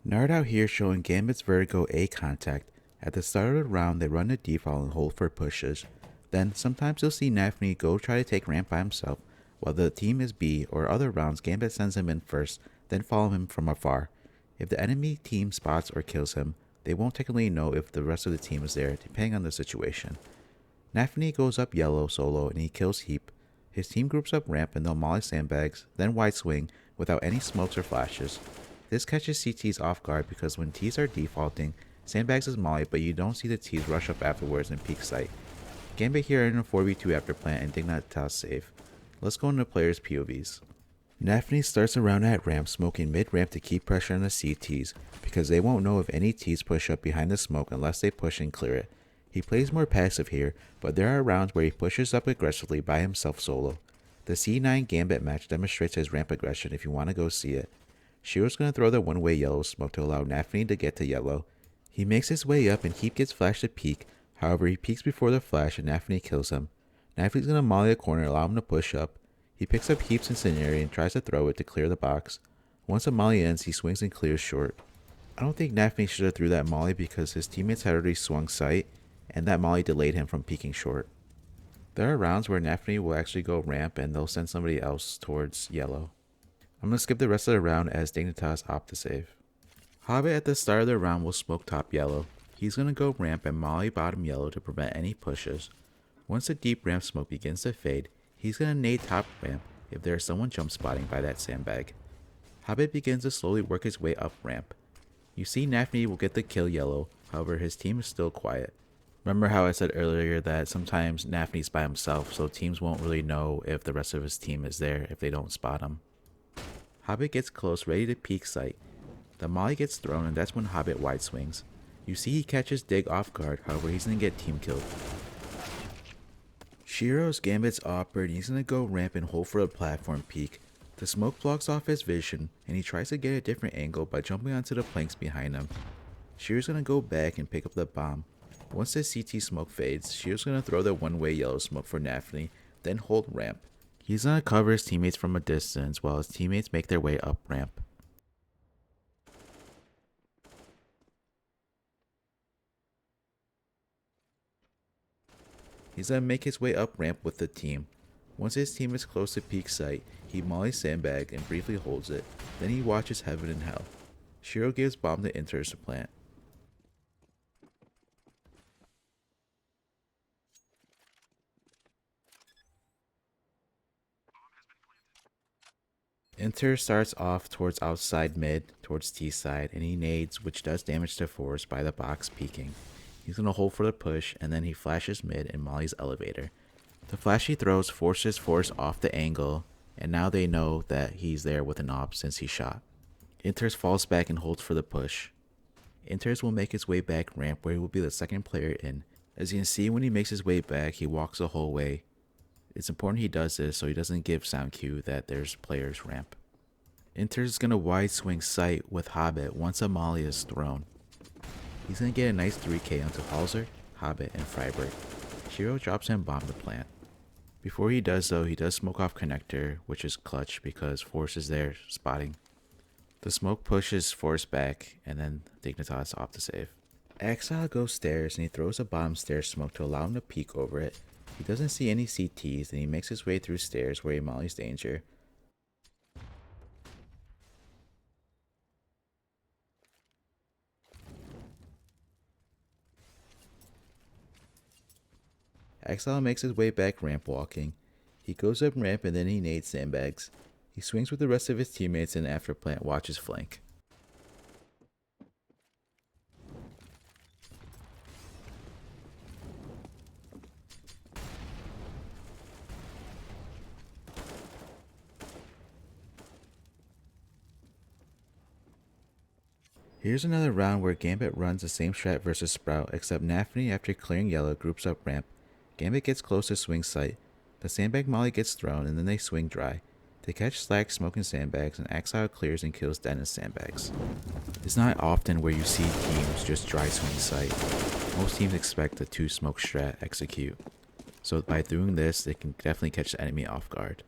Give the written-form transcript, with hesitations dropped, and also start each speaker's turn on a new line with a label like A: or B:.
A: Nerd out here showing Gambit's Vertigo A contact. At the start of the round, they run the default and hold for pushes. Then, sometimes you'll see nafany go try to take ramp by himself, while the team is B, or other rounds Gambit sends him in first, then follow him from afar. If the enemy team spots or kills him, they won't technically know if the rest of the team is there, depending on the situation. nafany goes up yellow solo and he kills Heap. His team groups up ramp and they'll molly Sandbags, then wide swing, without any smokes or flashes. This catches CTs off guard because when Ts are defaulting, Sandbags is molly, but you don't see the Ts rush up afterwards and peek sight. Gambit here in a 4v2 after plant and Dignitas save. Let's go into players' POVs. nafany starts around at ramp, smoking mid-ramp to keep pressure on the CTs, because they won't know if any Ts push up behind the smoke unless they push and clear it. He plays more passive here, but there are rounds where he pushes up aggressively by himself solo. The C9 Gambit match demonstrates his ramp aggression if you want to go see it. Shiro's going to throw the one-way yellow smoke to allow nafany to get to yellow. He makes his way up and Heap gets flashed to peek, however he peeks before the flash and nafany kills him. nafany's going to molly a corner, allow him to push up. He picks up Heap's incendiary and tries to throw it to clear the box. Once the molly ends, he swings and clears short. I don't think nafany should have threw that molly because his teammates had already swung sight, and that molly delayed him from peeking short. There are rounds where nafany will actually go ramp and they'll send somebody else towards yellow. I'm going to skip the rest of the round as Dignitas opt to save. HObbit at the start of the round will smoke top yellow. He's going to go ramp and molly bottom yellow to prevent any pushes. Once the deep ramp smoke begins to fade, he's going to nade top ramp if there is someone jump spotting by that sandbag. HObbit begins to slowly work his way up ramp. You see nafany will get the kill yellow, however his team is still quiet. Remember how I said earlier that sometimes nafany's by himself, so teams won't really know if the rest of his team is there if they don't spot him. HObbit gets close, ready to peek sight. The molly gets thrown and that's when HObbit wide swings. You see he catches Dig off guard, however he's going to get team killed. Shiro's Gambit's opera and he's going to go ramp and hold for a platform peek. The smoke blocks off his vision and he tries to get a different angle by jumping onto the planks behind him. Shiro's going to go back and pick up the bomb. Once the CT smoke fades, Shiro's going to throw the one-way yellow smoke for nafany, then hold ramp. He's going to cover his teammates from a distance while his teammates make their way up ramp. He's going to make his way up ramp with the team. Once his team is close to peak sight, he mollies Sandbag and briefly holds it, then he watches heaven and hell. Shiro gives bomb to interz to plant. Interz starts off towards outside mid, towards T side, and he nades, which does damage to force by the box peeking. He's going to hold for the push, and then he flashes mid and mollies elevator. The flash he throws forces force off the angle, and now they know that he's there with an op since he shot. interz falls back and holds for the push. interz will make his way back ramp where he will be the second player in. As you can see, when he makes his way back, he walks the whole way. It's important he does this so he doesn't give sound cue that there's players ramp. interz is going to wide swing sight with HObbit once a molly is thrown. He's going to get a nice 3k onto Halzer, HObbit, and Freiberg. Shiro drops him bomb to plant. Before he does though, he does smoke off connector, which is clutch because force is there spotting. The smoke pushes force back and then Dignitas opt to save. Exile goes stairs and he throws a bottom stairs smoke to allow him to peek over it. He doesn't see any CTs and he makes his way through stairs where he mollies danger. Exile makes his way back ramp walking. He goes up ramp and then he nades Sandbags. He swings with the rest of his teammates and after plant watches flank. Here's another round where Gambit runs the same strat versus Sprout, except nafany after clearing yellow groups up ramp. Gambit gets close to swing sight. The sandbag molly gets thrown and then they swing dry. They catch Slack smoking Sandbags and Exile clears and kills Dennis Sandbags. It's not often where you see teams just dry swing sight. Most teams expect the 2 smoke strat execute. So by doing this, they can definitely catch the enemy off guard.